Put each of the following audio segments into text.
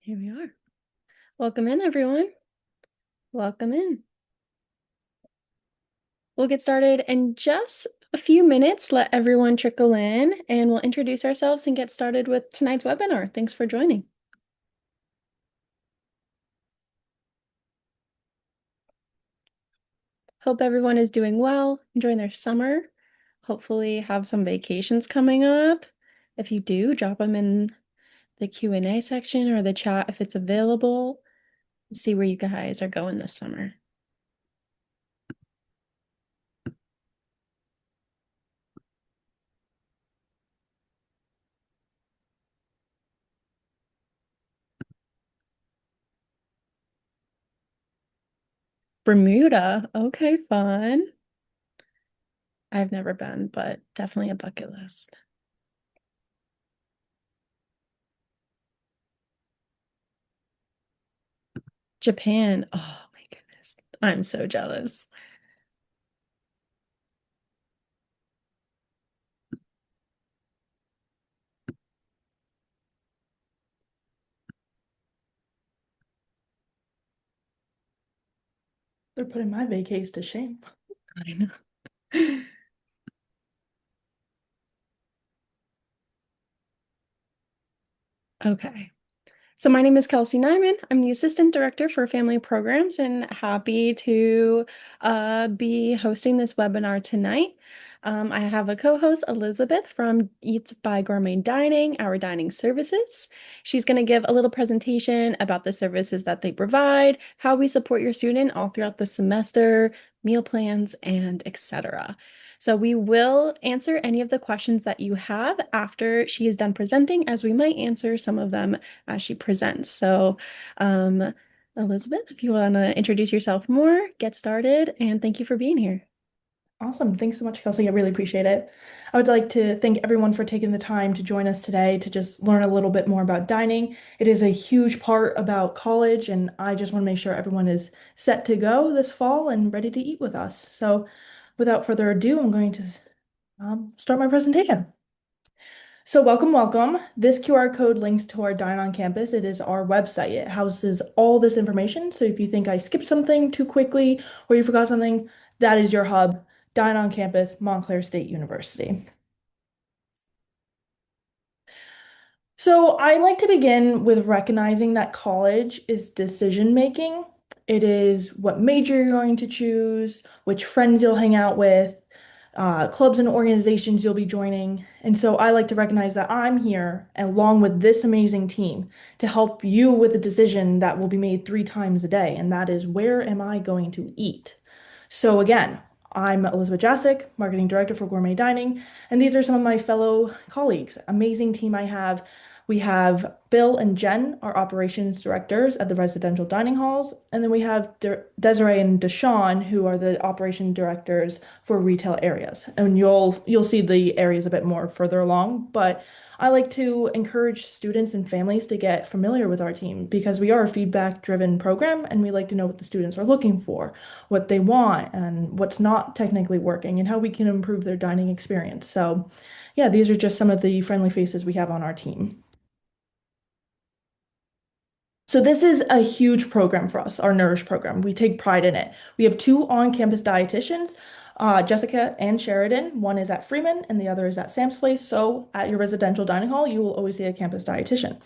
Here we are. Welcome in, everyone. Welcome in. We'll get started in just a few minutes. Let everyone trickle in, and we'll introduce ourselves and get started with tonight's webinar. Thanks for joining. Hope everyone is doing well, enjoying their summer. Hopefully have some vacations coming up. If you do, drop them in the Q&A section or the chat if it's available. See where you guys are going this summer. Bermuda. Okay, fun. I've never been, but definitely a bucket list. Japan. Oh my goodness. I'm so jealous. They're putting my vacays to shame. I know. Okay. So my name is Kelsey Nyman. I'm the Assistant Director for Family Programs and happy to be hosting this webinar tonight. I have a co-host, Elizabeth from Eats by Gourmet Dining, our dining services. She's going to give a little presentation about the services that they provide, how we support your student all throughout the semester, meal plans, and etc. So we will answer any of the questions that you have after she is done presenting, as we might answer some of them as she presents. So, Elizabeth, if you want to introduce yourself more, get started, and thank you for being here. Awesome. Thanks so much, Kelsey. I really appreciate it. I would like to thank everyone for taking the time to join us today to just learn a little bit more about dining. It is a huge part about college, and I just want to make sure everyone is set to go this fall and ready to eat with us. So, without further ado, I'm going to start my presentation. So welcome, welcome. This QR code links to our Dine on Campus. It is our website. It houses all this information. So if you think I skipped something too quickly or you forgot something, that is your hub. Dine on Campus, Montclair State University. So I like to begin with recognizing that college is decision making. It is what major you're going to choose, which friends you'll hang out with, clubs and organizations you'll be joining. And so I like to recognize that I'm here along with this amazing team to help you with a decision that will be made 3 times a day, and that is where am I going to eat? So again, I'm Elizabeth Jasic, Marketing Director for Gourmet Dining, and these are some of my fellow colleagues. Amazing team I have. We have Bill and Jen, our operations directors at the residential dining halls, and then we have Desiree and Deshawn, who are the operation directors for retail areas. And you'll see the areas a bit more further along, but I like to encourage students and families to get familiar with our team because we are a feedback-driven program and we like to know what the students are looking for, what they want, and what's not technically working, and how we can improve their dining experience. So, yeah, these are just some of the friendly faces we have on our team. So this is a huge program for us, our Nourish program. We take pride in it. We have two on-campus dietitians, Jessica and Sheridan. One is at Freeman and the other is at Sam's Place. So at your residential dining hall, you will always see a campus dietitian.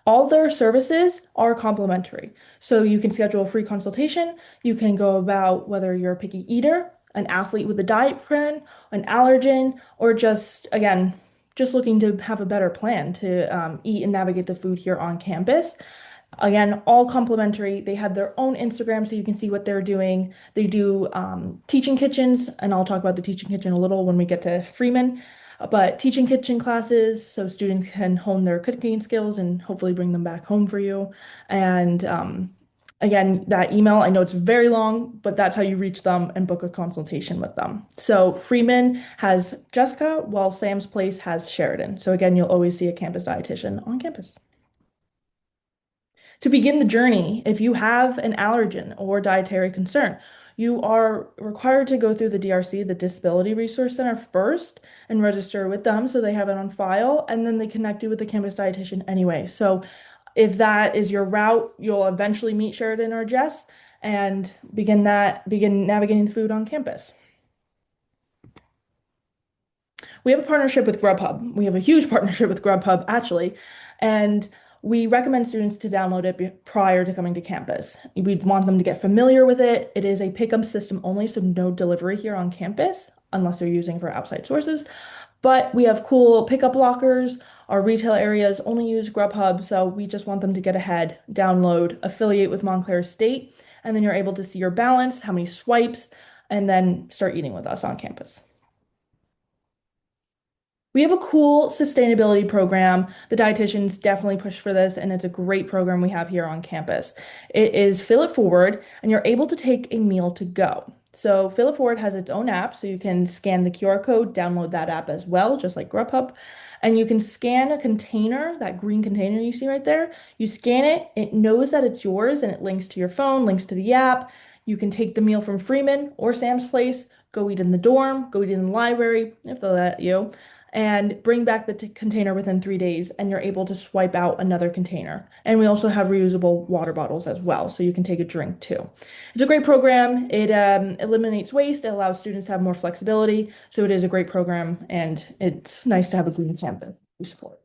All their services are complimentary. So you can schedule a free consultation. You can go about whether you're a picky eater, an athlete with a diet plan, an allergen, or just, again, just looking to have a better plan to eat and navigate the food here on campus. Again, all complimentary. They have their own Instagram so you can see what they're doing. They do teaching kitchens, and I'll talk about the teaching kitchen a little when we get to Freeman. But teaching kitchen classes so students can hone their cooking skills and hopefully bring them back home for you. And again, that email, I know it's very long, but that's how you reach them and book a consultation with them. So Freeman has Jessica, while Sam's Place has Sheridan. So again, you'll always see a campus dietitian on campus. To begin the journey, if you have an allergen or dietary concern, you are required to go through the DRC, the Disability Resource Center first, and register with them so they have it on file, and then they connect you with the campus dietitian anyway. So If that is your route, you'll eventually meet Sheridan or Jess and begin navigating the food on campus. We have a partnership with Grubhub. We have a huge partnership with Grubhub, actually, and we recommend students to download it prior to coming to campus. We want them to get familiar with it. It is a pickup system only, so no delivery here on campus unless they're using for outside sources. But we have cool pickup lockers. Our retail areas only use Grubhub, so we just want them to get ahead, download, affiliate with Montclair State, and then you're able to see your balance, how many swipes, and then start eating with us on campus. We have a cool sustainability program. The dietitians definitely push for this, and it's a great program we have here on campus. It is Fill It Forward, and you're able to take a meal to go. So Fill It Forward has its own app, so you can scan the QR code, download that app as well, just like Grubhub. And you can scan a container, that green container you see right there. You scan it, it knows that it's yours, and it links to your phone, links to the app. You can take the meal from Freeman or Sam's Place, go eat in the dorm, go eat in the library, if they'll let you, and bring back the container within 3 days, and you're able to swipe out another container. And we also have reusable water bottles as well, so you can take a drink too. It's a great program. It eliminates waste. It allows students to have more flexibility. So it is a great program, and it's nice to have a green campus we support.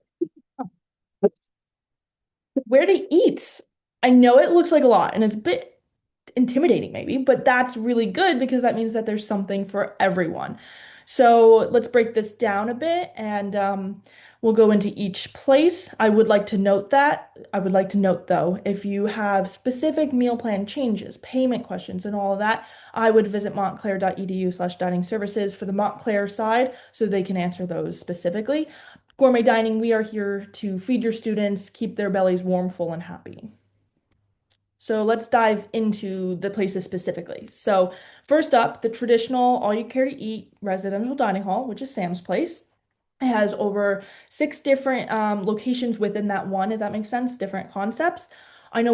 Where to eat? I know it looks like a lot, and it's a bit intimidating maybe, but that's really good because that means that there's something for everyone. So let's break this down a bit and we'll go into each place. I would like to note though, if you have specific meal plan changes, payment questions, and all of that, I would visit montclair.edu/dining services for the Montclair side so they can answer those specifically. Gourmet dining, we are here to feed your students, keep their bellies warm, full, and happy. So let's dive into the places specifically. So first up, the traditional all you care to eat residential dining hall, which is Sam's Place. It has over six different locations within that one, if that makes sense, different concepts. I know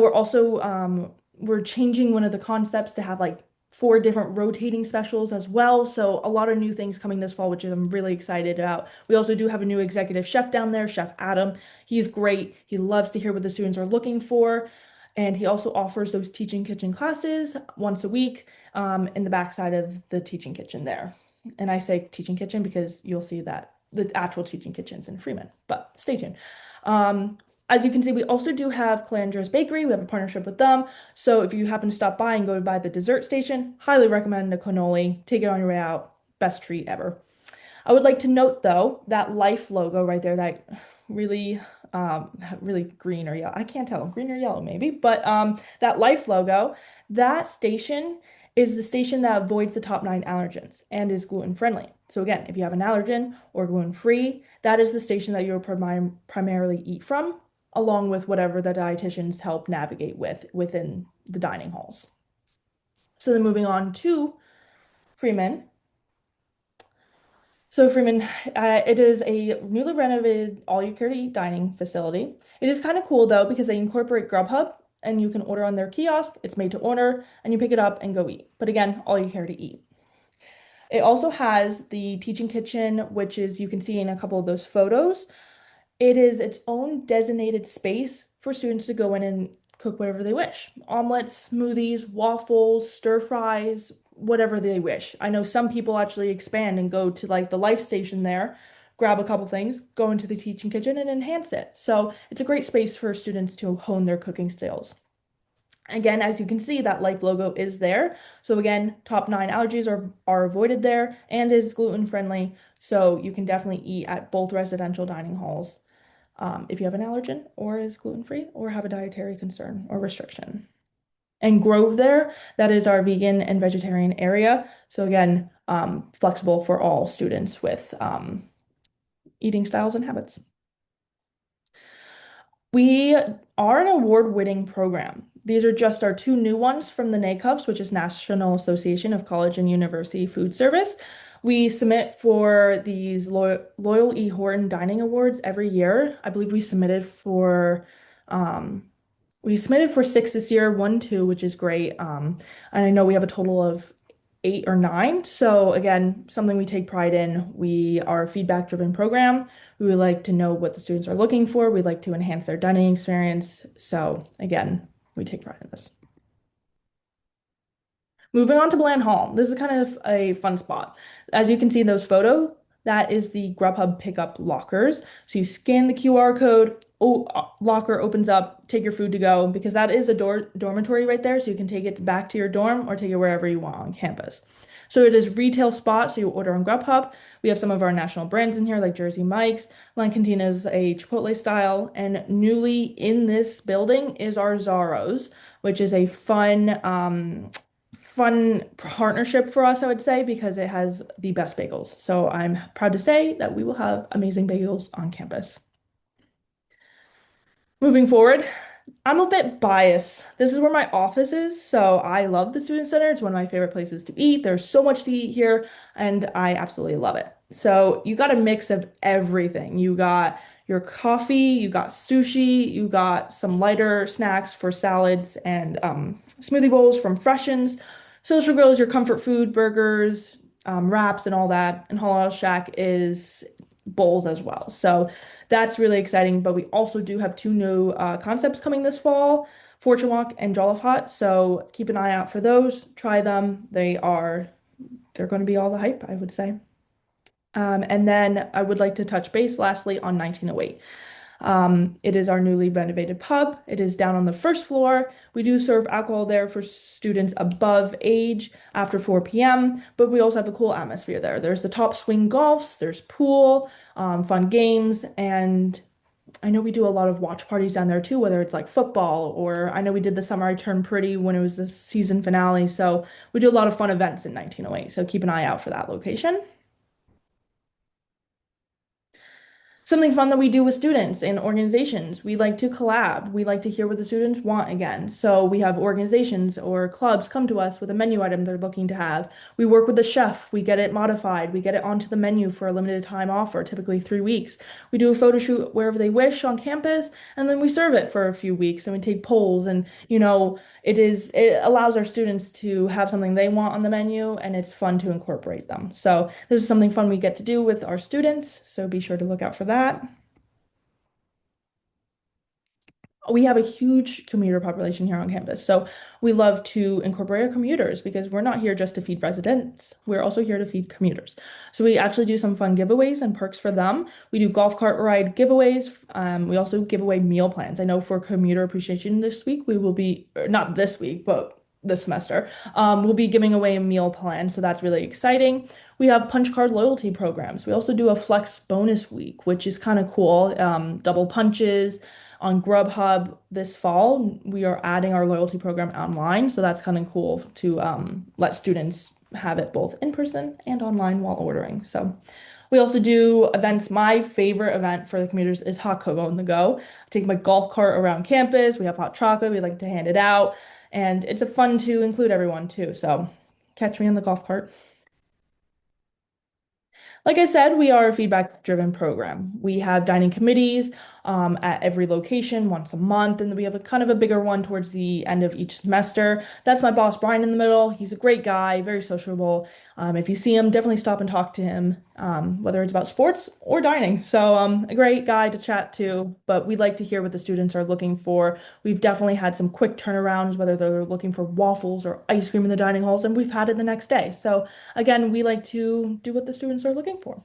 we're changing one of the concepts to have like four different rotating specials as well. So a lot of new things coming this fall, which I'm really excited about. We also do have a new executive chef down there, Chef Adam. He's great. He loves to hear what the students are looking for. And he also offers those teaching kitchen classes once a week in the backside of the teaching kitchen there. And I say teaching kitchen because you'll see that the actual teaching kitchen's in Freeman, but stay tuned. As you can see, we also do have Calandra's Bakery. We have a partnership with them. So if you happen to stop by and go by the dessert station, highly recommend a cannoli. Take it on your way out. Best treat ever. I would like to note though, that life logo right there, that really really green or yellow. I can't tell, green or yellow maybe, but that life logo, that station is the station that avoids the top 9 allergens and is gluten friendly. So again, if you have an allergen or gluten free, that is the station that you'll primarily eat from, along with whatever the dietitians help navigate within the dining halls. So then moving on to Freeman. So Freeman, it is a newly renovated all-you-care-to-eat dining facility. It is kind of cool though because they incorporate Grubhub and you can order on their kiosk. It's made to order and you pick it up and go eat. But again, all you care to eat. It also has the teaching kitchen, which is you can see in a couple of those photos. It is its own designated space for students to go in and cook whatever they wish. Omelets, smoothies, waffles, stir fries, whatever they wish. I know some people actually expand and go to like the life station there, grab a couple things, go into the teaching kitchen and enhance it. So it's a great space for students to hone their cooking skills. Again, as you can see, that life logo is there. So again, top 9 allergies are avoided there and is gluten friendly. So you can definitely eat at both residential dining halls if you have an allergen or is gluten-free or have a dietary concern or restriction. And Grove there, that is our vegan and vegetarian area. So again, flexible for all students with eating styles and habits. We are an award-winning program. These are just our two new ones from the NACUFS, which is National Association of College and University Food Service. We submit for these Loyal E. Horton Dining Awards every year. I believe we submitted for 6 this year, won 2, which is great. And I know we have a total of 8 or 9. So again, something we take pride in. We are a feedback-driven program. We would like to know what the students are looking for. We like to enhance their dining experience. So again, we take pride in this. Moving on to Bland Hall. This is kind of a fun spot. As you can see in those photos, that is the Grubhub pickup lockers. So you scan the QR code, locker opens up, take your food to go, because that is a dormitory right there. So you can take it back to your dorm or take it wherever you want on campus. So it is retail spot, so you order on Grubhub. We have some of our national brands in here, like Jersey Mike's. La Cantina is a Chipotle style, and newly in this building is our Zaros, which is a fun partnership for us, I would say, because it has the best bagels. So I'm proud to say that we will have amazing bagels on campus. Moving forward, I'm a bit biased. This is where my office is, so I love the student center. It's one of my favorite places to eat. There's so much to eat here, and I absolutely love it. So you got a mix of everything. You got your coffee, you got sushi, you got some lighter snacks for salads and smoothie bowls from Freshens. Social Grill is your comfort food, burgers, wraps, and all that. And Halal Shack is bowls as well. So that's really exciting. But we also do have two new concepts coming this fall, Fortune Walk and Jollof Hot. So keep an eye out for those. Try them. They're going to be all the hype, I would say. And then I would like to touch base lastly on 1908. It is our newly renovated pub. It is down on the first floor. We do serve alcohol there for students above age after 4 p.m., but we also have a cool atmosphere there. There's the top swing golfs, there's pool, fun games, and I know we do a lot of watch parties down there too, whether it's like football or I know we did the Summer I Turned Pretty when it was the season finale. So we do a lot of fun events in 1908. So keep an eye out for that location. Something fun that we do with students and organizations. We like to collab. We like to hear what the students want again. So we have organizations or clubs come to us with a menu item they're looking to have. We work with the chef. We get it modified. We get it onto the menu for a limited time offer, typically 3 weeks. We do a photo shoot wherever they wish on campus, and then we serve it for a few weeks and we take polls and it allows our students to have something they want on the menu and it's fun to incorporate them. So this is something fun we get to do with our students, so be sure to look out for that. We have a huge commuter population here on campus. So we love to incorporate our commuters because we're not here just to feed residents. We're also here to feed commuters. So we actually do some fun giveaways and perks for them. We do golf cart ride giveaways. We also give away meal plans. I know for commuter appreciation this week, we will be, or not this week, but this semester, we'll be giving away a meal plan. So that's really exciting. We have punch card loyalty programs. We also do a flex bonus week, which is kind of cool. Double punches on Grubhub this fall. We are adding our loyalty program online, so that's kind of cool to let students have it both in person and online while ordering. So we also do events. My favorite event for the commuters is hot cocoa on the go. I take my golf cart around campus. We have hot chocolate. We like to hand it out, and it's a fun to include everyone too. So catch me on the golf cart. Like I said, we are a feedback-driven program. We have dining committees at every location once a month, and then we have a kind of a bigger one towards the end of each semester. That's my boss, Brian, in the middle. He's a great guy, very sociable. If you see him, definitely stop and talk to him, whether it's about sports or dining. So, a great guy to chat to, but we like to hear what the students are looking for. We've definitely had some quick turnarounds, whether they're looking for waffles or ice cream in the dining halls, and we've had it the next day. So, again, we like to do what the students are looking for.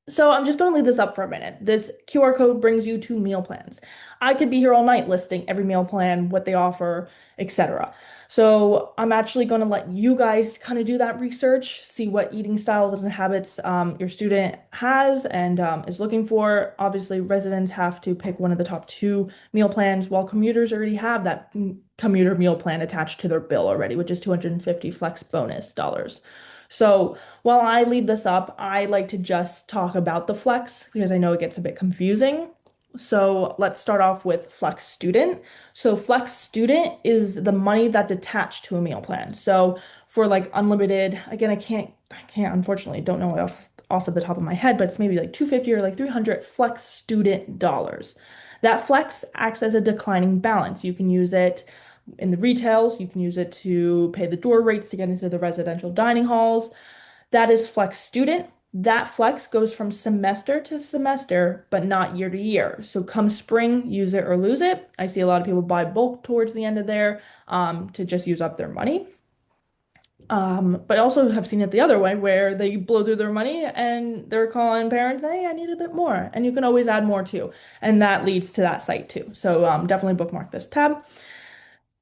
So I'm just going to leave this up for a minute. This QR code brings you to meal plans. I could be here all night listing every meal plan, what they offer, etc. So I'm actually going to let you guys kind of do that research, see what eating styles and habits your student has and is looking for. Obviously, residents have to pick one of the top two meal plans, while commuters already have that commuter meal plan attached to their bill already, which is 250 flex bonus dollars. So while I lead this up, I like to just talk about the flex because I know it gets a bit confusing. So let's start off with flex student. So flex student is the money that's attached to a meal plan. So for like unlimited, again, I can't unfortunately don't know it off of the top of my head, but it's maybe like 250 or like 300 flex student dollars. That flex acts as a declining balance. You can use it in the retails. You can use it to pay the door rates to get into the residential dining halls. That is flex student. That flex goes from semester to semester, but not year to year. So come spring, use it or lose it. I see a lot of people buy bulk towards the end of there to just use up their money. But also have seen it the other way where they blow through their money and they're calling parents, hey, I need a bit more. And you can always add more too. And that leads to that site too. So definitely bookmark this tab.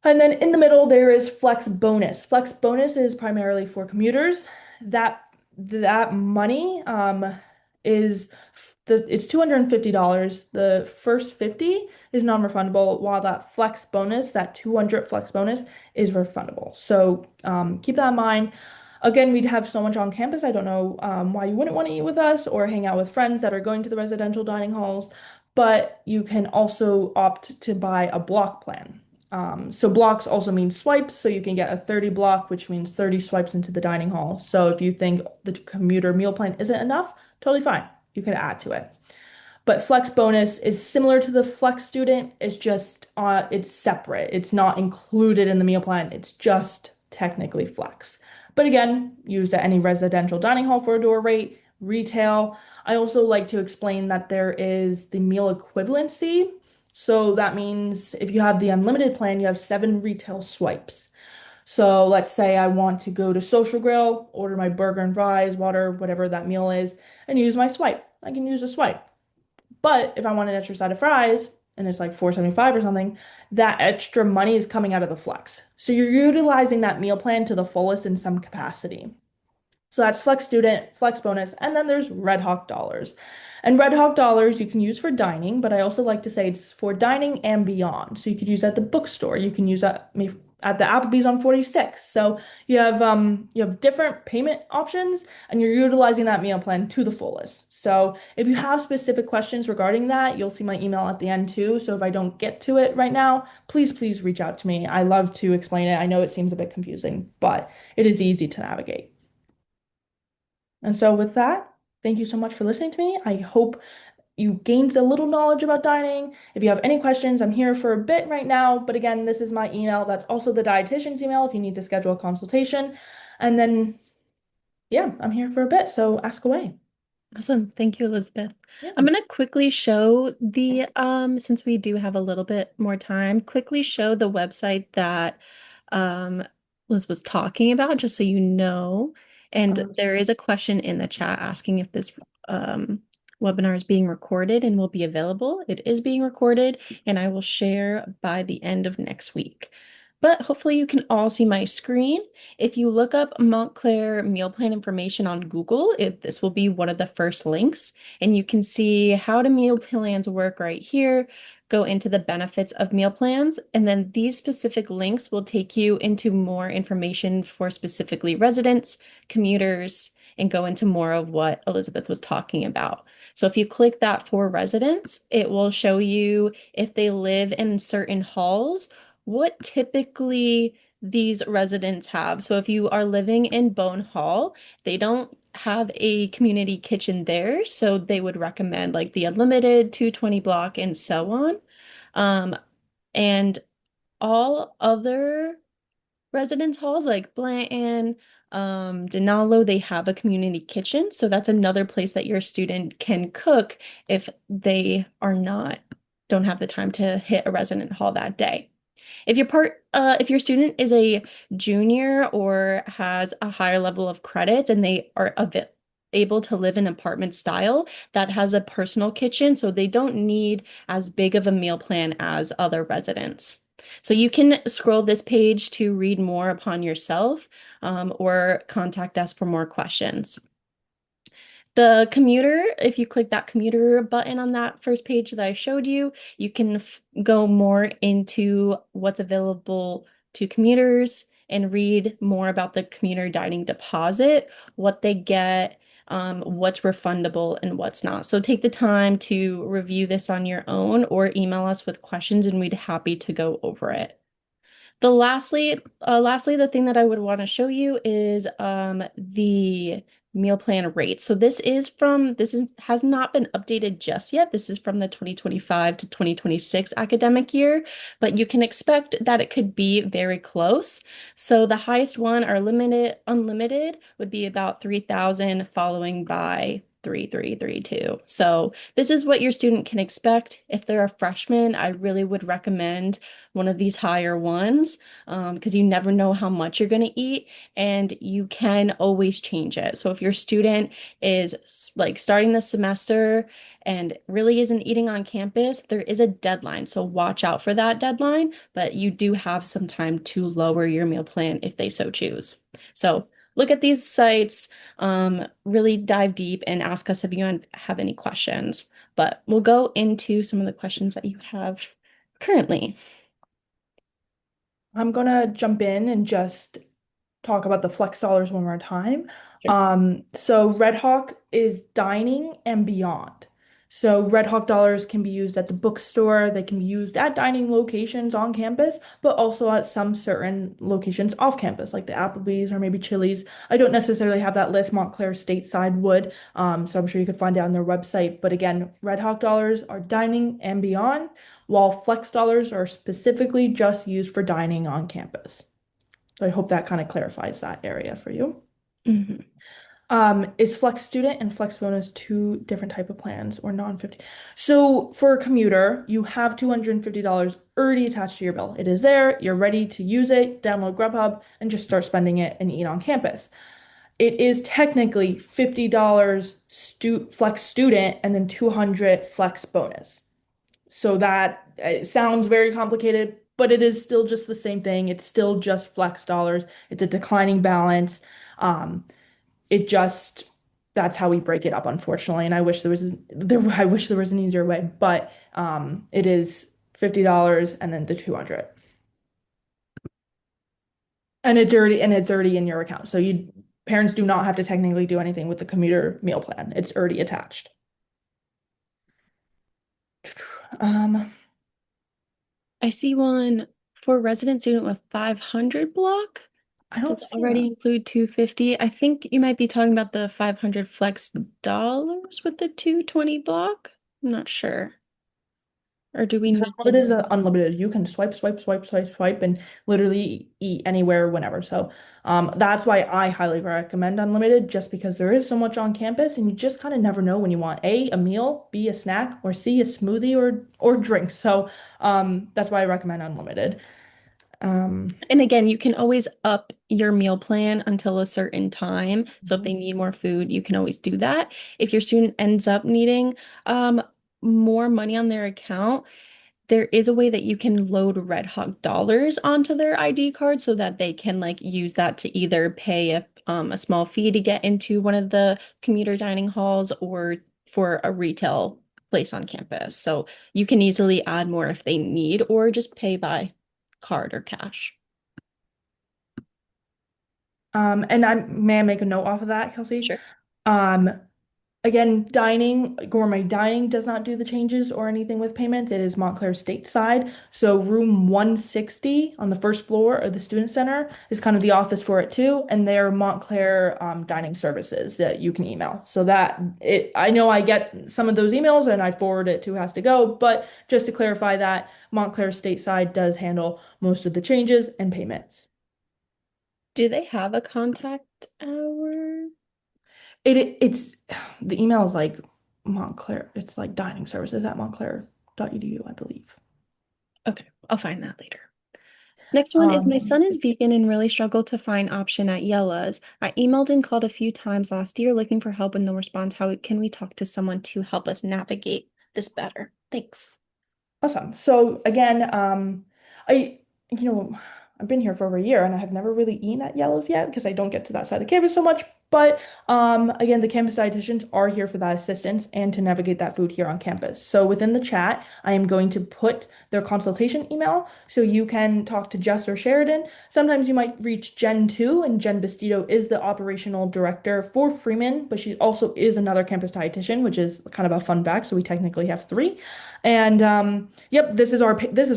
And then in the middle, there is Flex Bonus. Flex Bonus is primarily for commuters. That that money is it's $250. The first 50 is non-refundable, while that Flex Bonus, that 200 Flex Bonus, is refundable. So keep that in mind. Again, we'd have so much on campus. I don't know why you wouldn't want to eat with us or hang out with friends that are going to the residential dining halls, but you can also opt to buy a block plan. So blocks also mean swipes, so you can get a 30 block, which means 30 swipes into the dining hall. So if you think the commuter meal plan isn't enough, totally fine. You can add to it. But Flex Bonus is similar to the Flex Student. It's just it's separate. It's not included in the meal plan. It's just technically Flex. But again, used at any residential dining hall for a door rate, retail. I also like to explain that there is the meal equivalency. So that means if you have the unlimited plan, you have 7 retail swipes. So let's say I want to go to Social Grill, order my burger and fries, water, whatever that meal is, and use my swipe. I can use a swipe. But if I want an extra side of fries and it's like 4.75 or something, that extra money is coming out of the flex. So you're utilizing that meal plan to the fullest in some capacity. So that's Flex Student, Flex Bonus, and then there's Red Hawk Dollars. And Red Hawk Dollars you can use for dining, but I also like to say it's for dining and beyond. So you could use at the bookstore, you can use at the Applebee's on 46. So you have different payment options and you're utilizing that meal plan to the fullest. So if you have specific questions regarding that, you'll see my email at the end too. So if I don't get to it right now, please reach out to me. I love to explain it. I know it seems a bit confusing, but it is easy to navigate. And so, with that, thank you so much for listening to me. I hope you gained a little knowledge about dining. If you have any questions, I'm here for a bit right now. But again, this is my email. That's also the dietitian's email if you need to schedule a consultation. And then, yeah, I'm here for a bit. So, ask away. Awesome. Thank you, Elizabeth. Yeah. I'm going to quickly show the, since we do have a little bit more time, quickly show the website that um, Liz was talking about, just so you know. And there is a question in the chat asking if this webinar is being recorded and will be available. It is being recorded, and I will share by the end of next week. But hopefully you can all see my screen. If you look up Montclair meal plan information on Google, this will be one of the first links, and you can see how do meal plans work right here. Go into the benefits of meal plans, and then these specific links will take you into more information for specifically residents, commuters, and go into more of what Elizabeth was talking about. So if you click that for residents, it will show you if they live in certain halls, what typically these residents have. So if you are living in Bone Hall, they don't have a community kitchen there, so they would recommend like the unlimited 220 block and so on. Um, and all other residence halls like Blanton, Denalo, they have a community kitchen. So that's another place that your student can cook if they are not, don't have the time to hit a resident hall that day. If your student is a junior or has a higher level of credits and they are able to live in apartment style, that has a personal kitchen, so they don't need as big of a meal plan as other residents. So you can scroll this page to read more upon yourself, or contact us for more questions. The commuter, if you click that commuter button on that first page that I showed you, you can go more into what's available to commuters and read more about the commuter dining deposit, what they get, what's refundable and what's not. So take the time to review this on your own or email us with questions and we'd be happy to go over it. Lastly, the thing that I would want to show you is the meal plan rates. So has not been updated just yet. This is from the 2025 to 2026 academic year, but you can expect that it could be very close. So the highest one, our limited unlimited, would be about 3,000, following by 3,332. So this is what your student can expect. If they're a freshman, I really would recommend one of these higher ones, because you never know how much you're going to eat and you can always change it. So if your student is like starting the semester and really isn't eating on campus, there is a deadline. So watch out for that deadline, but you do have some time to lower your meal plan if they so choose. So look at these sites, really dive deep and ask us if you have any questions. But we'll go into some of the questions that you have currently. I'm gonna jump in and just talk about the flex dollars one more time. Sure. So Red Hawk is dining and beyond. So Red Hawk dollars can be used at the bookstore, they can be used at dining locations on campus, but also at some certain locations off campus, like the Applebee's or maybe Chili's. I don't necessarily have that list. Montclair stateside would, so I'm sure you could find it on their website. But again, Red Hawk dollars are dining and beyond, while flex dollars are specifically just used for dining on campus. So I hope that kind of clarifies that area for you. Mhm. Is Flex Student and Flex Bonus two different type of plans or non-50? So for a commuter, you have $250 already attached to your bill. It is there, you're ready to use it, download Grubhub, and just start spending it and eat on campus. It is technically $50 Flex Student and then 200 Flex Bonus. So that it sounds very complicated, but it is still just the same thing. It's still just flex dollars. It's a declining balance. Um, it just that's how we break it up, unfortunately. And I wish there was an easier way, but it is $50 and then the 200. And it's already in your account. So you parents do not have to technically do anything with the commuter meal plan. It's already attached. Um, I see one for resident student with 500 block. I Does don't it see already that. include 250? I think you might be talking about the 500 flex dollars with the 220 block. I'm not sure. Or do we Because need unlimited the is unlimited. You can swipe, swipe, swipe, swipe, swipe, and literally eat anywhere, whenever. So that's why I highly recommend unlimited, just because there is so much on campus, and you just kind of never know when you want A, meal, B, a snack, or C, a smoothie or drink. So that's why I recommend unlimited. Um, And again, you can always up your meal plan until a certain time. So if they need more food, you can always do that. If your student ends up needing um, more money on their account, there is a way that you can load Red Hawk dollars onto their ID card so that they can like use that to either pay a small fee to get into one of the commuter dining halls or for a retail place on campus. So you can easily add more if they need or just pay by card or cash. and may I make a note off of that, Kelsey? Sure. Um, Again, gourmet dining does not do the changes or anything with payments. It is Montclair stateside. So room 160 on the first floor of the student center is kind of the office for it too. And they're Montclair dining services that you can email. So I know I get some of those emails and I forward it to who has to go. But just to clarify that Montclair stateside does handle most of the changes and payments. Do they have a contact hour? It's the email is like Montclair. It's like dining services at montclair.edu, I believe. Okay, I'll find that later. Next one is my Um, son is vegan and really struggled to find option at Yella's. I emailed and called a few times last year looking for help and no response. How can we talk to someone to help us navigate this better? Thanks. Awesome. So again, I, you know, I've been here for over a year and I have never really eaten at Yellow's yet because I don't get to that side of campus so much. But again, the campus dietitians are here for that assistance and to navigate that food here on campus. So within the chat, I am going to put their consultation email so you can talk to Jess or Sheridan. Sometimes you might reach Jen too, and Jen Bastido is the operational director for Freeman, but she also is another campus dietitian, which is kind of a fun fact. So we technically have three. And yep, this is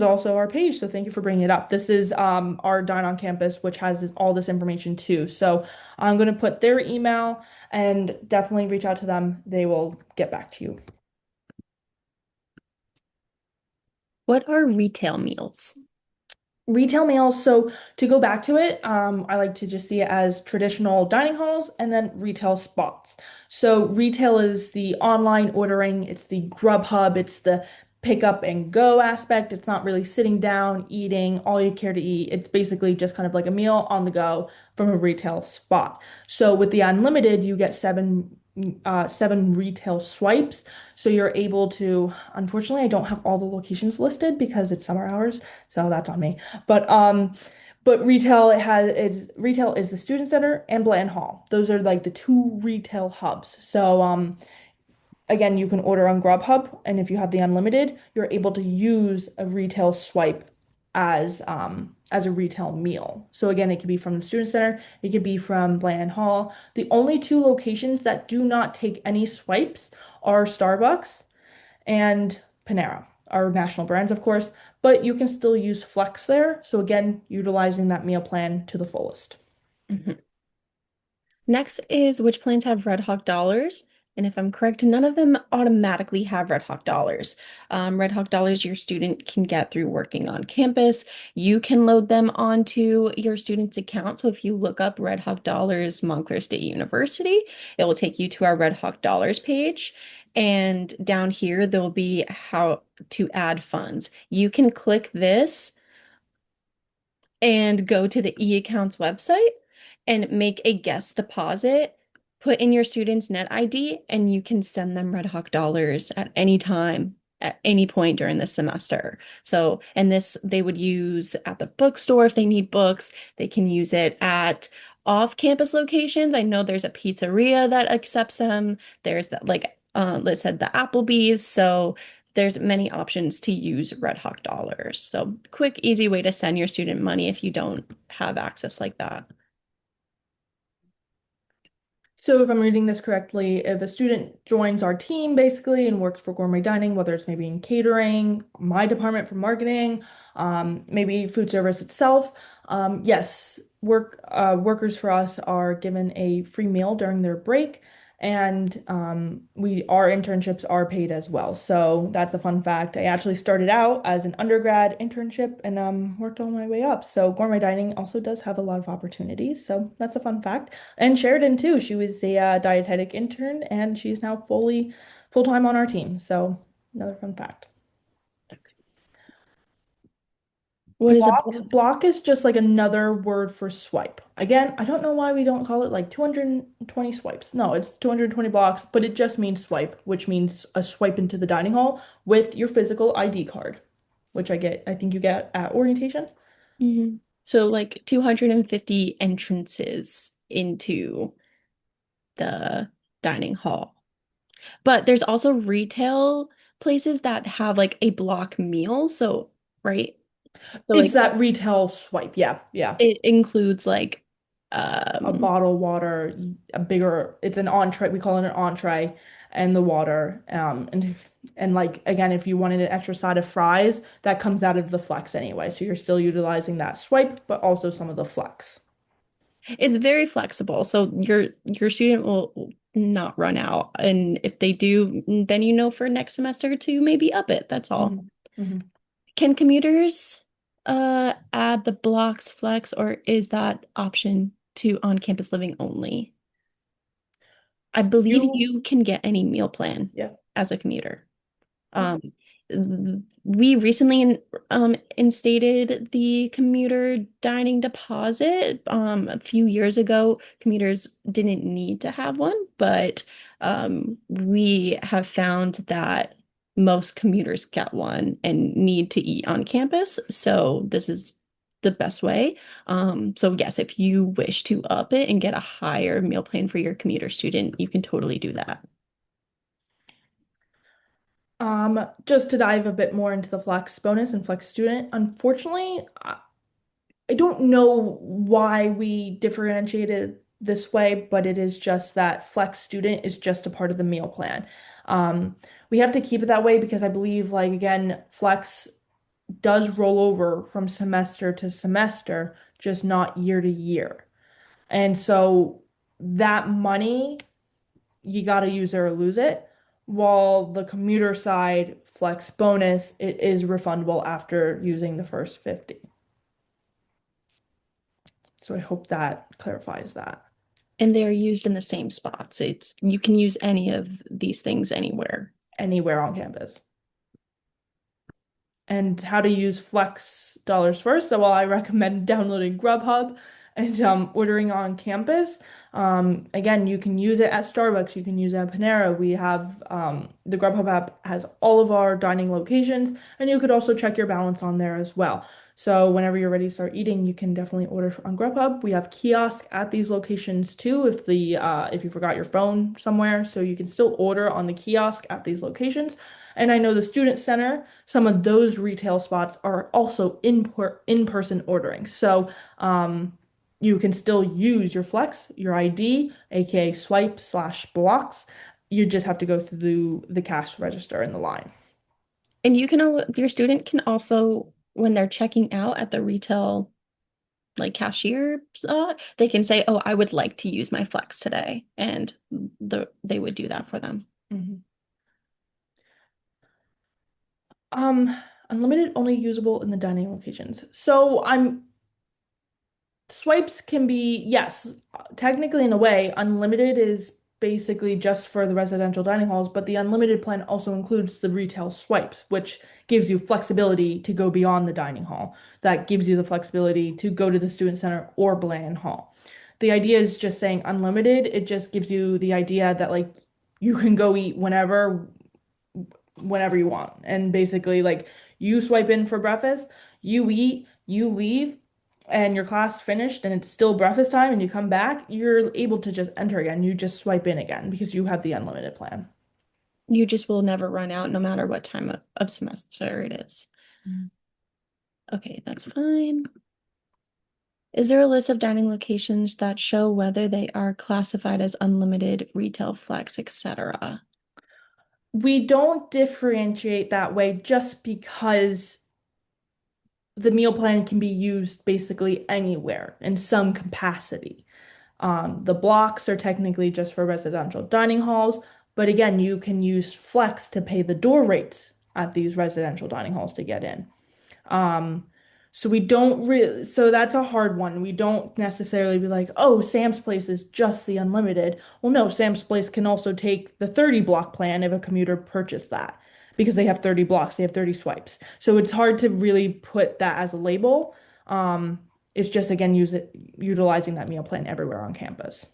also our page. So thank you for bringing it up. This is our Dine on Campus, which has all this information too. So I'm going to put their their email and definitely reach out to them. They will get back to you. What are retail meals? Retail meals. So to go back to it, I like to just see it as traditional dining halls and then retail spots. So retail is the online ordering, it's the Grubhub, it's the pick up and go aspect. It's not really sitting down, eating all you care to eat. It's basically just kind of like a meal on the go from a retail spot. So with the unlimited, you get seven retail swipes. So you're able to, unfortunately, I don't have all the locations listed because it's summer hours, so that's on me. But retail is the student center and Blanton Hall. Those are like the two retail hubs. So again, you can order on Grubhub, and if you have the unlimited, you're able to use a retail swipe as a retail meal. So again, it could be from the student center, it could be from Blanton Hall. The only two locations that do not take any swipes are Starbucks and Panera, our national brands, of course, but you can still use Flex there. So again, utilizing that meal plan to the fullest. Mhm. Next is which plans have Red Hawk dollars? And if I'm correct, none of them automatically have Red Hawk dollars. Red Hawk dollars your student can get through working on campus. You can load them onto your student's account. So if you look up Red Hawk dollars Montclair State University, it will take you to our Red Hawk dollars page. And down here, there will be how to add funds. You can click this and go to the e-accounts website and make a guest deposit, put in your student's net ID, and you can send them Red Hawk dollars at any time, at any point during the semester. So, and this they would use at the bookstore if they need books. They can use it at off-campus locations. I know there's a pizzeria that accepts them. There's that, like Liz said, the Applebee's. So there's many options to use Red Hawk dollars. So quick, easy way to send your student money if you don't have access like that. So if I'm reading this correctly, if a student joins our team basically and works for Gourmet Dining, whether it's maybe in catering, my department for marketing, maybe food service itself, yes, workers for us are given a free meal during their break, and our internships are paid as well. So that's a fun fact. I actually started out as an undergrad internship and worked all my way up. So Gourmet Dining also does have a lot of opportunities. So that's a fun fact. And Sheridan too. She was a dietetic intern and she's now full-time on our team. So another fun fact. What is a Block is just like another word for swipe. Again, I don't know why we don't call it like 220 swipes. No, it's 220 blocks, but it just means swipe, which means a swipe into the dining hall with your physical ID card, which I think you get at orientation. Mhm. So like 250 entrances into the dining hall. But there's also retail places that have like a block meal. So, right? So It's like that retail swipe. Yeah, yeah. it includes like A um bottle water, it's an entree, we call it an entree, and the water. And like again, if you wanted an extra side of fries, that comes out of the flex anyway. So you're still utilizing that swipe, but also some of the flex. it's very flexible. So your student will not run out. And if they do, then you know for next semester to maybe up it. That's all. Mhm. Mhm. Can commuters add the blocks flex, or is that option to on-campus living only? I believe You, you can get any meal plan yeah. as a commuter. Okay. Um, we recently instated the commuter dining deposit. A few years ago, commuters didn't need to have one, but we have found that most commuters get one and need to eat on campus. So this is the best way. So yes, if you wish to up it and get a higher meal plan for your commuter student, you can totally do that. Just to dive a bit more into the flex bonus and flex student, unfortunately, I don't know why we differentiated this way, but it is just that flex student is just a part of the meal plan. Um, we have to keep it that way because I believe, like, again, flex does roll over from semester to semester, just not year to year. And so that money, you got to use it or lose it. While the commuter side flex bonus, it is refundable after using the first 50. So I hope that clarifies that. And they're used in the same spots. It's you can use any of these things anywhere. Anywhere on campus. And how to use Flex dollars first. So, well, I recommend downloading Grubhub and ordering on campus. Again, you can use it at Starbucks. You can use it at Panera. We have the Grubhub app has all of our dining locations, and you could also check your balance on there as well. So whenever you're ready to start eating, you can definitely order on Grubhub. We have kiosks at these locations too, if you forgot your phone somewhere, so you can still order on the kiosk at these locations. And I know the student center, some of those retail spots are also in-person ordering. So you can still use your Flex, your ID, aka swipe slash blocks. You just have to go through the cash register in the line. And your student can also, when they're checking out at the retail like cashier, they can say, "Oh, I would like to use my Flex today," and they would do that for them. Mhm. Um, Unlimited only usable in the dining locations. So I'm swipes can be, yes, technically in a way, unlimited is basically just for the residential dining halls, but the unlimited plan also includes the retail swipes, which gives you flexibility to go beyond the dining hall. That gives you the flexibility to go to the student center or Blanton Hall. The idea is just saying unlimited, it just gives you the idea that like you can go eat whenever you want. And basically, like you swipe in for breakfast, you eat, you leave, and your class finished and it's still breakfast time and you come back, you're able to just enter again. You just swipe in again because you have the unlimited plan. You just will never run out no matter what time of semester it is. Mm. Okay, that's fine. Is there a list of dining locations that show whether they are classified as unlimited, retail, flex, etc.? We don't differentiate that way just because the meal plan can be used basically anywhere in some capacity. The blocks are technically just for residential dining halls, but again, you can use Flex to pay the door rates at these residential dining halls to get in. Um, so we don't really, so that's a hard one. We don't necessarily be like, oh, Sam's Place is just the unlimited. Well, no, Sam's Place can also take the 30 block plan if a commuter purchased that because they have 30 blocks, they have 30 swipes. So it's hard to really put that as a label. It's just again utilizing that meal plan everywhere on campus.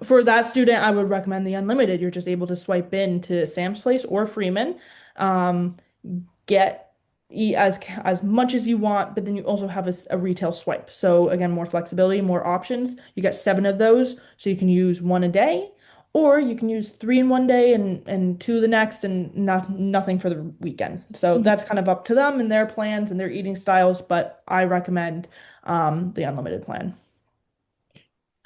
For that student, I would recommend the unlimited. You're just able to swipe in to Sam's Place or Freeman, um, get eat as much as you want, but then you also have a retail swipe. So again, more flexibility, more options. You get 7 of those, so you can use one a day, or you can use three in one day and two the next, and nothing for the weekend. So Mhm. that's kind of up to them and their plans and their eating styles, but I recommend the unlimited plan.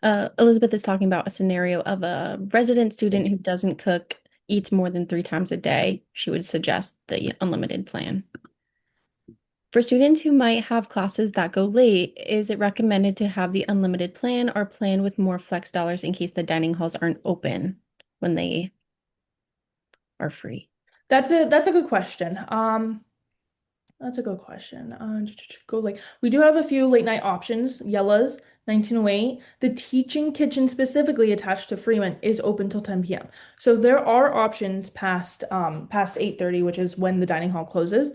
Elizabeth is talking about a scenario of a resident student who doesn't cook, eats more than 3 times a day. She would suggest the unlimited plan. For students who might have classes that go late, is it recommended to have the unlimited plan or plan with more flex dollars in case the dining halls aren't open when they are free? That's a good question. That's a good question. Go like we do have a few late night options. Yella's 1908. The teaching kitchen specifically attached to Freeman is open till 10 p.m. So there are options past 8:30, which is when the dining hall closes.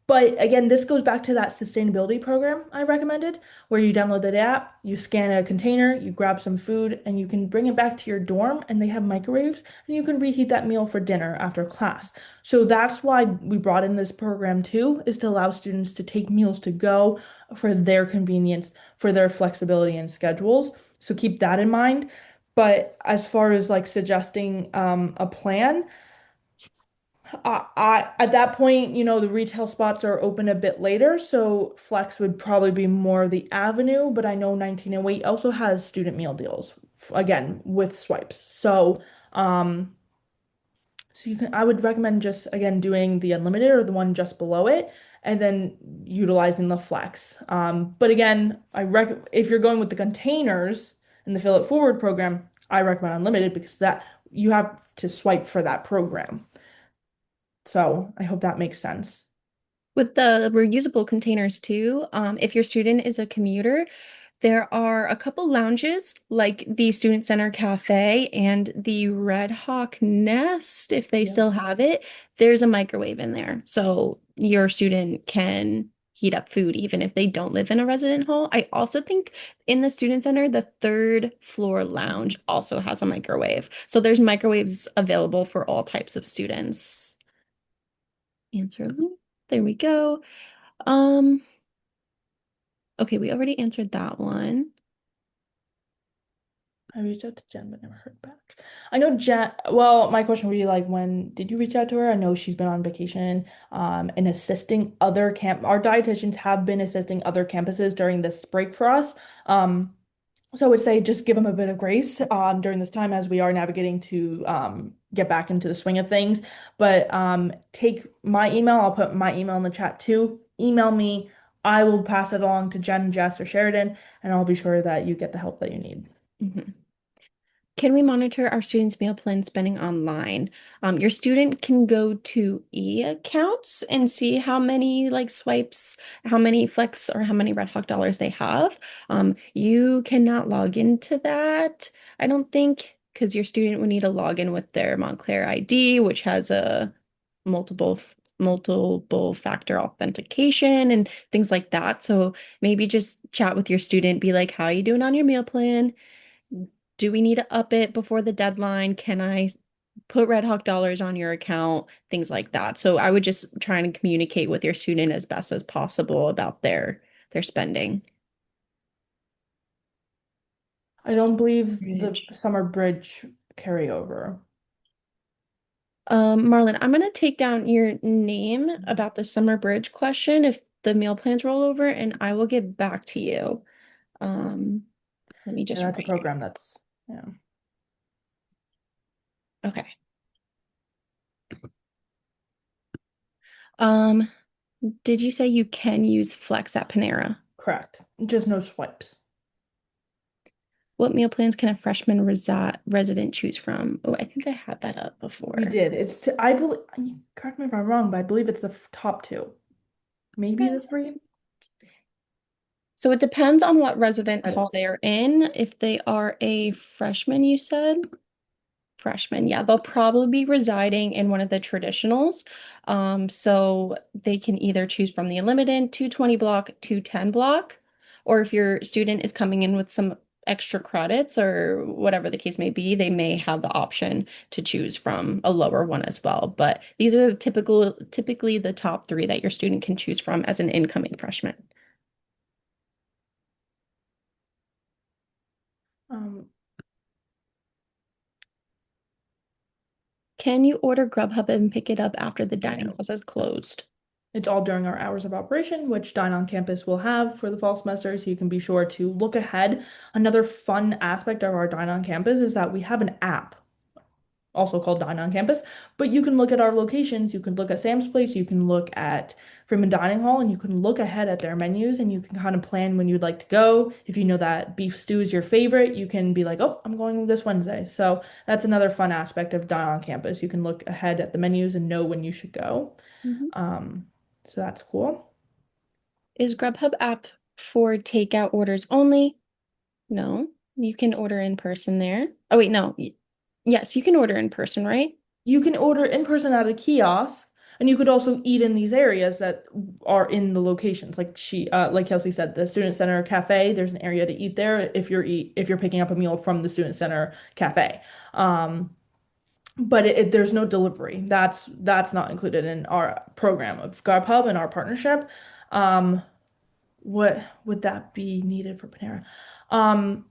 But again, this goes back to that sustainability program I recommended, where you download the app, you scan a container, you grab some food, and you can bring it back to your dorm, and they have microwaves, and you can reheat that meal for dinner after class. So that's why we brought in this program too, is to allow students to take meals to go for their convenience, for their flexibility and schedules. So keep that in mind. But as far as like suggesting a plan, at that point, the retail spots are open a bit later, so Flex would probably be more the avenue, but I know 1908 also has student meal deals, again, with swipes. So, um, So you can, I would recommend just again doing the unlimited or the one just below it, and then utilizing the flex. But again, if you're going with the containers and the fill it forward program, I recommend unlimited because that you have to swipe for that program. So I hope that makes sense. With the reusable containers too, if your student is a commuter, there are a couple lounges like the Student Center Cafe and the Red Hawk Nest, if they Yep. still have it. There's a microwave in there. So your student can heat up food even if they don't live in a resident hall. I also think in the Student Center, the third floor lounge also has a microwave. So there's microwaves available for all types of students. Answer. There we go. Um, okay, we already answered that one. I reached out to Jen but never heard back. I know Jen, well, my question would be like, when did you reach out to her? I know she's been on vacation, and assisting our dietitians have been assisting other campuses during this break for us. So I would say just give them a bit of grace, during this time as we are navigating to, get back into the swing of things. But, take my email, I'll put my email in the chat too. Email me. I will pass it along to Jen, Jess, or Sheridan, and I'll be sure that you get the help that you need. Mhm. Can we monitor our students' meal plan spending online? Your student can go to e-accounts and see how many like swipes, how many Flex or how many Red Hawk dollars they have. You cannot log into that, I don't think, because your student would need to log in with their Montclair ID, which has a multiple factor authentication and things like that. So maybe just chat with your student, be like, how are you doing on your meal plan? Do we need to up it before the deadline? Can I put Red Hawk dollars on your account? Things like that. So I would just try and communicate with your student as best as possible about their spending. I don't believe the Bridge. summer bridge carryover. Marlon, I'm gonna take down your name about the summer bridge question if the meal plans roll over, and I will get back to you. Um, Let me Yeah, just that's a write here. program that's, yeah, Okay. Um, did you say you can use Flex at Panera? correct. Just no swipes. What meal plans can a freshman resident choose from? Oh, I think I had that up We before. did. I believe, correct me if I'm wrong, but I believe it's the top two, maybe the three So it depends on what resident hall credits. they're in. If they are a freshman, you said? Freshman, yeah, they'll probably be residing in one of the traditionals. So they can either choose from the unlimited 220 block, 210 block, or if your student is coming in with some extra credits or whatever the case may be, they may have the option to choose from a lower one as well. But these are typically the top three that your student can choose from as an incoming freshman. Um, Can you order Grubhub and pick it up after the dining no. halls is closed? It's all during our hours of operation, which Dine on Campus will have for the fall semester, so you can be sure to look ahead. Another fun aspect of our Dine on Campus is that we have an app, also called Dine on Campus. But you can look at our locations, you can look at Sam's Place, you can look at Freeman Dining Hall, and you can look ahead at their menus and you can kind of plan when you'd like to go. If you know that beef stew is your favorite, you can be like, oh, I'm going this Wednesday. So that's another fun aspect of Dine on Campus. You can look ahead at the menus and know when you should go. Mhm. Um, so that's cool. Is Grubhub app for takeout orders only? No, you can order in person there. Oh wait, no. Yes, you can order in person, right? You can order in person at a kiosk, and you could also eat in these areas that are in the locations. Like Kelsey said, the Student Center Cafe, there's an area to eat there if you're picking up a meal from the Student Center Cafe. But there's no delivery. That's not included in our program of Grubhub and our partnership. Um, what would that be needed for Panera? Um,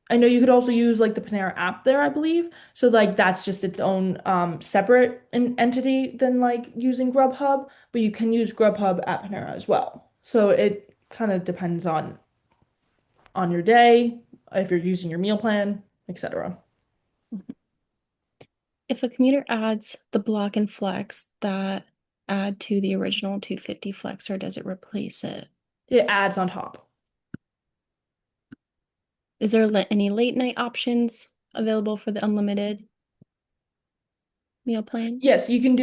I know you could also use like the Panera app there, I believe. So like that's just its own, separate entity than like using Grubhub, but you can use Grubhub at Panera as well. So it kind of depends on your day, if you're using your meal plan, etc. If a commuter adds the block and flex, that add to the original 250 flex, or does it replace it? It adds on top. Is there any late night options available for the unlimited meal plan? Yes, you can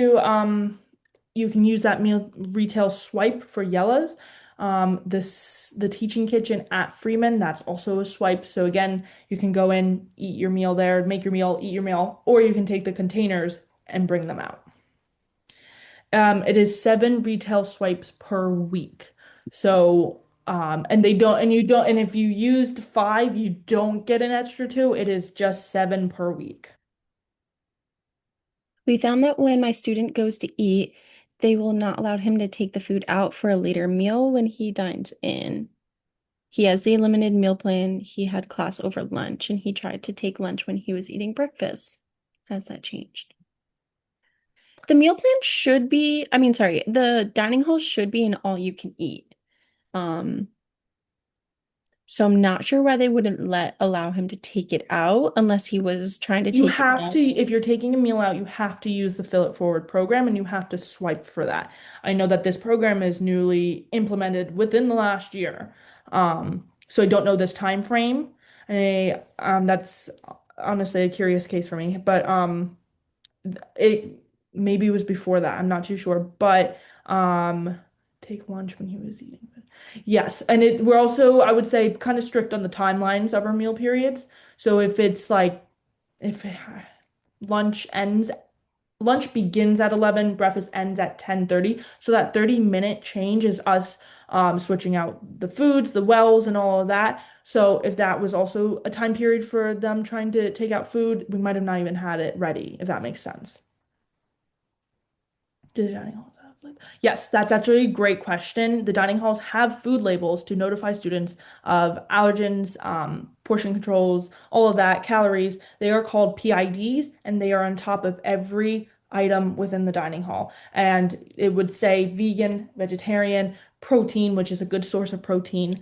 use that meal retail swipe for Yella's. The teaching kitchen at Freeman, that's also a swipe. So again, you can go in, eat your meal there, make your meal, eat your meal, or you can take the containers and bring them out. It is 7 retail swipes per week. So, and they don't, and you don't, and if you used 5, you don't get an extra 2. It is just 7 per week. We found that when my student goes to eat, they will not allow him to take the food out for a later meal when he dines in. He has the limited meal plan. He had class over lunch and he tried to take lunch when he was eating breakfast. Has that changed? The meal plan should be, I mean, sorry, the dining hall should be an all you can eat. Um, so I'm not sure why they wouldn't allow him to take it out unless he was trying to You take it have to, out. if you're taking a meal out, you have to use the Fill It Forward program and you have to swipe for that. I know that this program is newly implemented within the last year. So I don't know this time frame. And that's honestly a curious case for me. But it maybe it was before that. I'm not too sure. But take lunch when he was eating. Yes, and we're also, I would say, kind of strict on the timelines of our meal periods. So if it's like if lunch ends lunch begins at 11, breakfast ends at 10:30. So that 30-minute change is us switching out the foods, the wells, and all of that. So if that was also a time period for them trying to take out food, we might have not even had it ready, if that makes sense. Do the dining halls have labels? Yes, that's actually a great question. The dining halls have food labels to notify students of allergens, portion controls, all of that, calories. They are called PIDs, and they are on top of every item within the dining hall. And it would say vegan, vegetarian, protein, which is a good source of protein.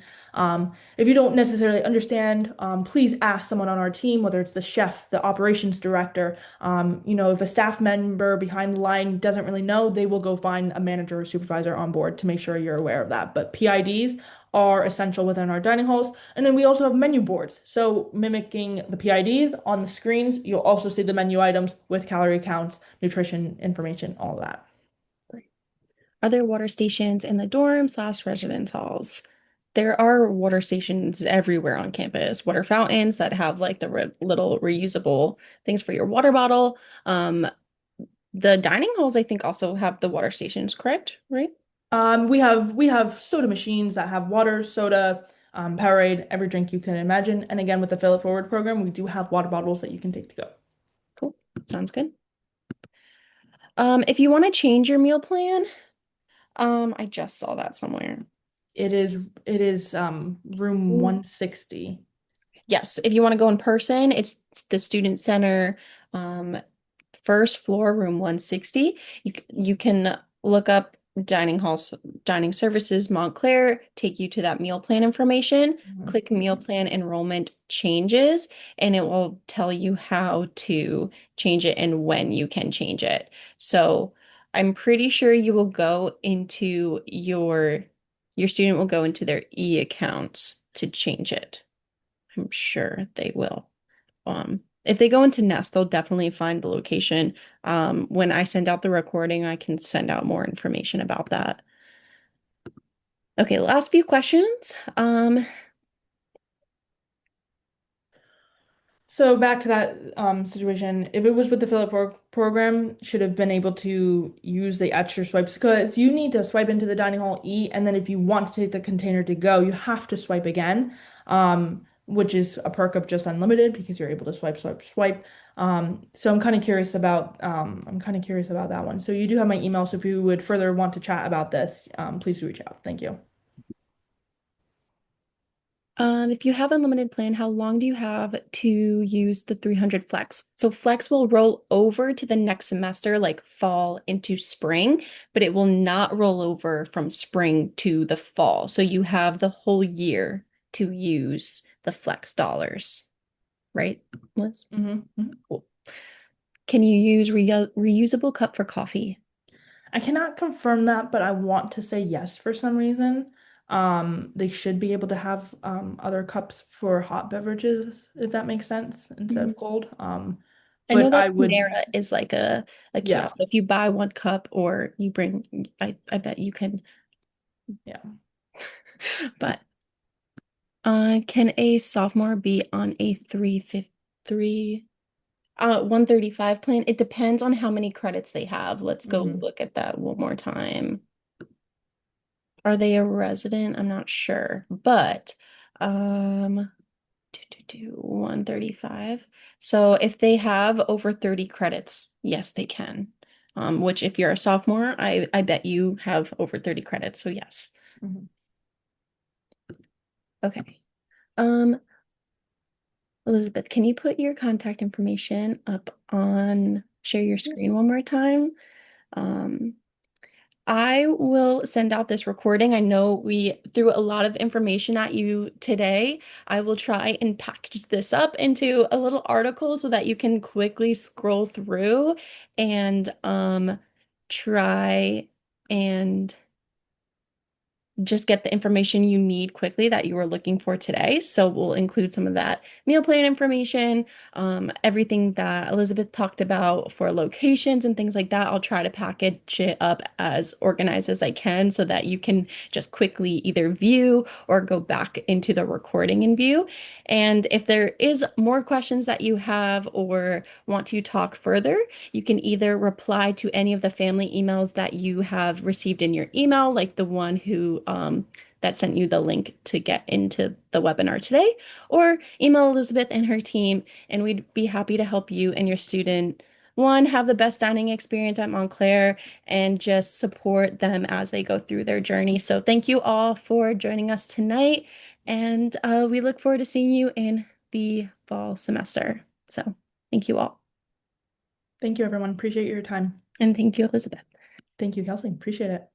If you don't necessarily understand, please ask someone on our team, whether it's the chef, the operations director. If a staff member behind the line doesn't really know, they will go find a manager or supervisor on board to make sure you're aware of that. But PIDs are essential within our dining halls. And then we also have menu boards. So mimicking the PIDs on the screens, you'll also see the menu items with calorie counts, nutrition information, all that. Are there water stations in the dorm/residence halls? There are water stations everywhere on campus, water fountains that have like the re little reusable things for your water bottle. The dining halls, I think, also have the water stations, correct? Right? We have soda machines that have water, soda, Powerade, every drink you can imagine. And again, with the Fill It Forward program, we do have water bottles that you can take to go. Cool. Sounds good. If you want to change your meal plan, I just saw that somewhere. It is room 160. Yes, if you want to go in person, it's the student center, um, first floor, room 160. You can look up dining services Montclair, take you to that meal plan information, Mhm. click meal plan enrollment changes, and it will tell you how to change it and when you can change it. So I'm pretty sure you will go into your student will go into their e-accounts to change it. I'm sure they will. If they go into Nest, they'll definitely find the location. When I send out the recording, I can send out more information about that. Okay, last few questions. So back to that situation, if it was with the Fill It Forward program, should have been able to use the extra swipes because you need to swipe into the dining hall, eat, and then if you want to take the container to go, you have to swipe again, which is a perk of just unlimited because you're able to swipe, swipe, swipe. So I'm kind of curious about that one. So you do have my email, so if you would further want to chat about this, please do reach out. Thank you. If you have unlimited plan, how long do you have to use the 300 flex? So flex will roll over to the next semester, like fall into spring, but it will not roll over from spring to the fall. So you have the whole year to use the flex dollars, right, Liz? Hmm. Cool. Can you use reusable cup for coffee? I cannot confirm that, but I want to say yes for some reason. They should be able to have other cups for hot beverages, if that makes sense, instead Mhm. of cold. I know But that I would, Panera is like a yeah, kiosk. If you buy one cup or you bring, I bet you can. yeah. But can a sophomore be on a 353 135 plan? It depends on how many credits they have. Let's go Hmm. look at that one more time. Are they a resident? I'm not sure, but um 135. So if they have over 30 credits, yes, they can. Which if you're a sophomore, I bet you have over 30 credits. So yes. Hmm. Okay. Um, Elizabeth, can you put your contact information up on share your Yeah. screen one more time? Um, I will send out this recording. I know we threw a lot of information at you today. I will try and package this up into a little article so that you can quickly scroll through and try and just get the information you need quickly that you were looking for today. So we'll include some of that meal plan information, everything that Elizabeth talked about for locations and things like that. I'll try to package it up as organized as I can so that you can just quickly either view or go back into the recording and view. And if there is more questions that you have or want to talk further, you can either reply to any of the family emails that you have received in your email, like the one who that sent you the link to get into the webinar today, or email Elizabeth and her team, and we'd be happy to help you and your student, one, have the best dining experience at Montclair and just support them as they go through their journey. So thank you all for joining us tonight, and we look forward to seeing you in the fall semester. So thank you all. Thank you, everyone. Appreciate your time. And thank you, Elizabeth. Thank you, Kelsey. Appreciate it.